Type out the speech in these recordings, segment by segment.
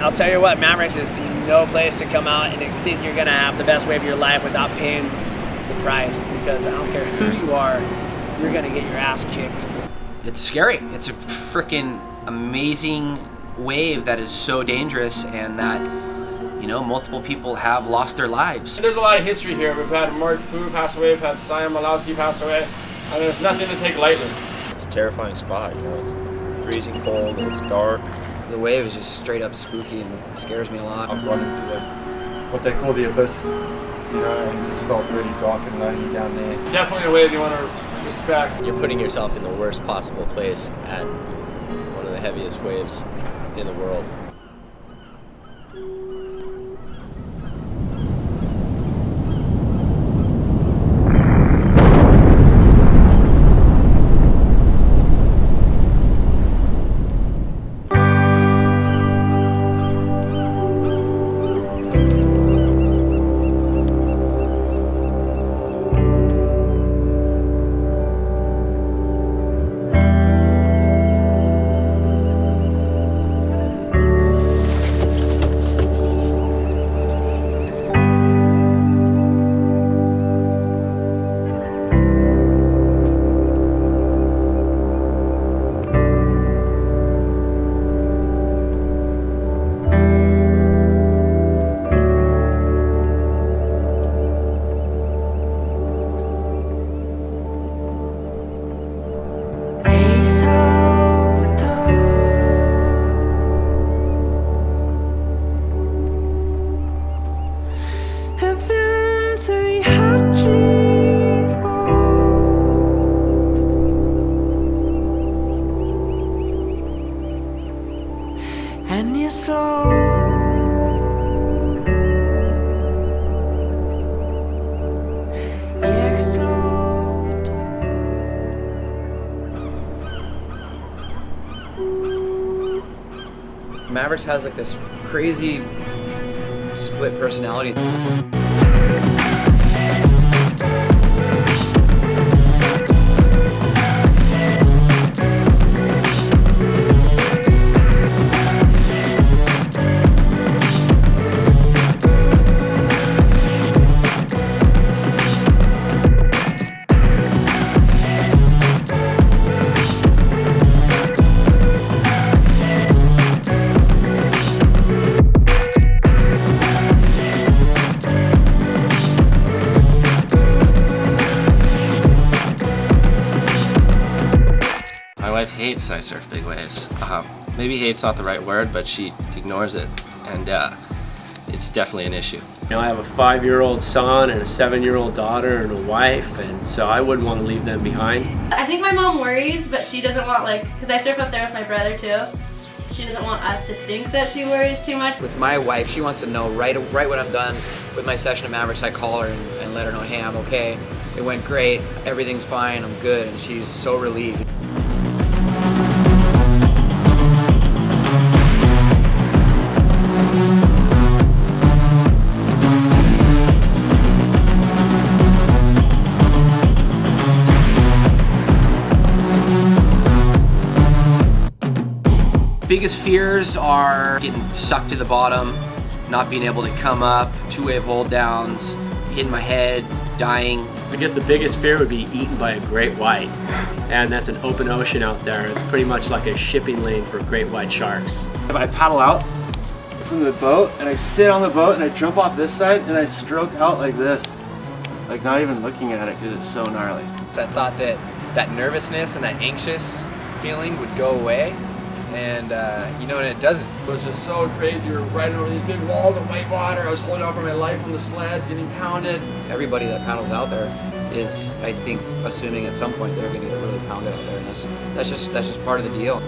I'll tell you what, Mavericks is no place to come out and think you're going to have the best wave of your life without paying the price, because I don't care who you are, you're going to get your ass kicked. It's scary. It's a freaking amazing wave that is so dangerous, and that, you know, multiple people have lost their lives. There's a lot of history here. We've had Mark Fu pass away, we've had Sion Malowski pass away. I mean, it's nothing to take lightly. It's a terrifying spot, you know, it's freezing cold, it's dark. The wave is just straight up spooky and scares me a lot. I've gone into what they call the abyss, you know, and just felt really dark and lonely down there. It's definitely a wave you want to respect. You're putting yourself in the worst possible place at one of the heaviest waves in the world. Mavericks has like this crazy split personality. My wife hates I surf big waves. Maybe hate's not the right word, but she ignores it, and it's definitely an issue. You know, I have a 5-year-old son and a 7-year-old daughter and a wife, and so I wouldn't want to leave them behind. I think my mom worries, but she doesn't want, like, because I surf up there with my brother too. She doesn't want us to think that she worries too much. With my wife, she wants to know right when I'm done with my session at Mavericks, I call her and let her know, hey, I'm okay. It went great. Everything's fine. I'm good. And she's so relieved. Biggest fears are getting sucked to the bottom, not being able to come up, 2-wave hold downs, hitting my head, dying. I guess the biggest fear would be eaten by a great white, and that's an open ocean out there. It's pretty much like a shipping lane for great white sharks. I paddle out from the boat and I sit on the boat and I jump off this side and I stroke out like this, like not even looking at it because it's so gnarly. I thought that nervousness and that anxious feeling would go away, and you know, and it doesn't. It was just so crazy. We were riding over these big walls of white water. I was holding on for my life on the sled, getting pounded. Everybody that paddles out there is, I think, assuming at some point they're going to get really pounded out there, and that's just part of the deal.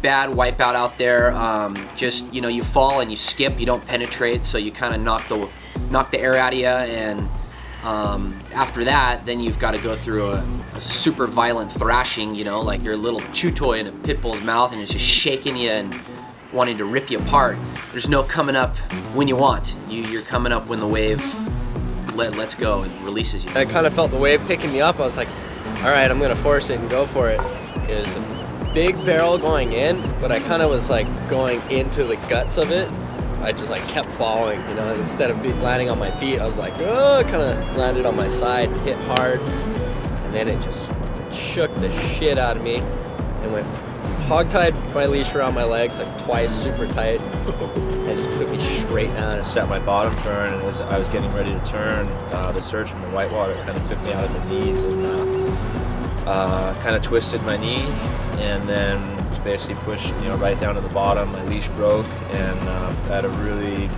bad wipeout out there. Just, you fall and you skip, you don't penetrate, so you kind of knock the air out of you, and after that, then you've got to go through a super violent thrashing, like you're a little chew toy in a pit bull's mouth and it's just shaking you and wanting to rip you apart. There's no coming up when you want. You're coming up when the wave lets go and releases you. I kind of felt the wave picking me up. I was like, all right, I'm gonna force it and go for it. It was a big barrel going in, but I kind of was like going into the guts of it. I just like kept falling, instead of landing on my feet, I was like, oh, kind of landed on my side, hit hard, and then it just shook the shit out of me and went hog-tied my leash around my legs like twice, super tight, and just put me straight down. I set my bottom turn, and as I was getting ready to turn, the surge from the whitewater kind of took me out of the knees and kind of twisted my knee, and then was basically pushed, right down to the bottom. My leash broke, and I had a really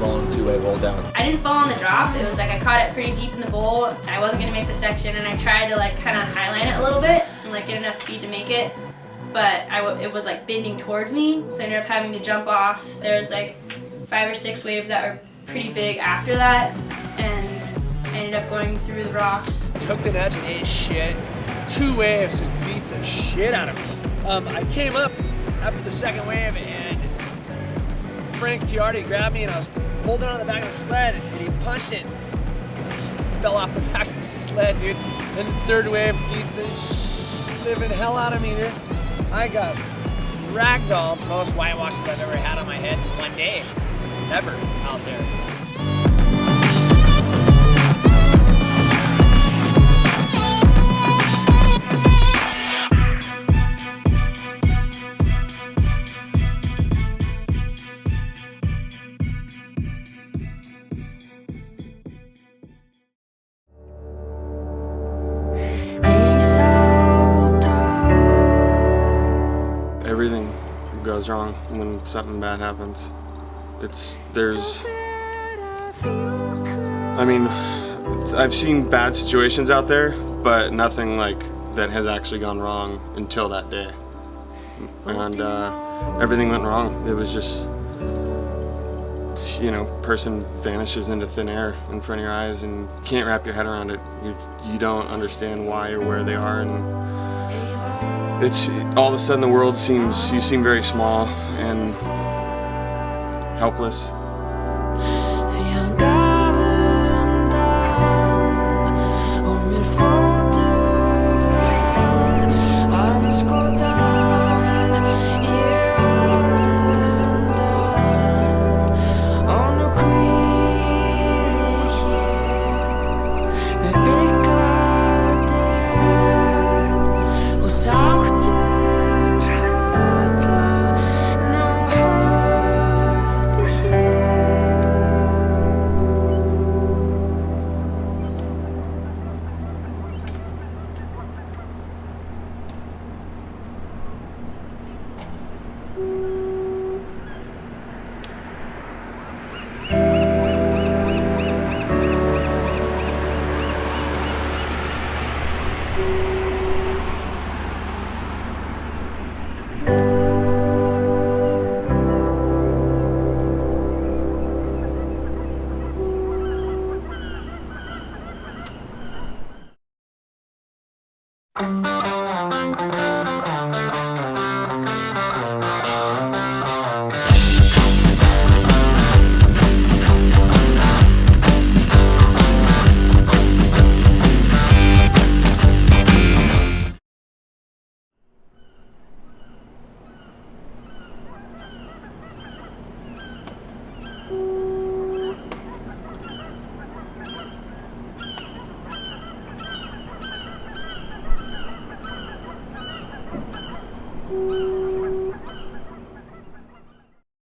long two-way roll down. I didn't fall on the drop. It was like I caught it pretty deep in the bowl. I wasn't gonna make the section, and I tried to like kind of highline it a little bit and like get enough speed to make it. But it was like bending towards me, so I ended up having to jump off. There was like 5 or 6 waves that were pretty big after that, and I ended up going through the rocks. Hooked an edge and ate shit. 2 waves just beat the shit out of me. I came up after the second wave, and Frank Gerard grabbed me, and I was holding on the back of the sled, and he punched it. Fell off the back of the sled, dude. And the third wave beat the living hell out of me, dude. I got ragdolled, most whitewashes I've ever had on my head in one day. Ever out there. Everything goes wrong when something bad happens. I've seen bad situations out there, but nothing like that has actually gone wrong until that day. And everything went wrong. It was just, person vanishes into thin air in front of your eyes and you can't wrap your head around it. You don't understand why or where they are, and it's all of a sudden you seem very small and helpless.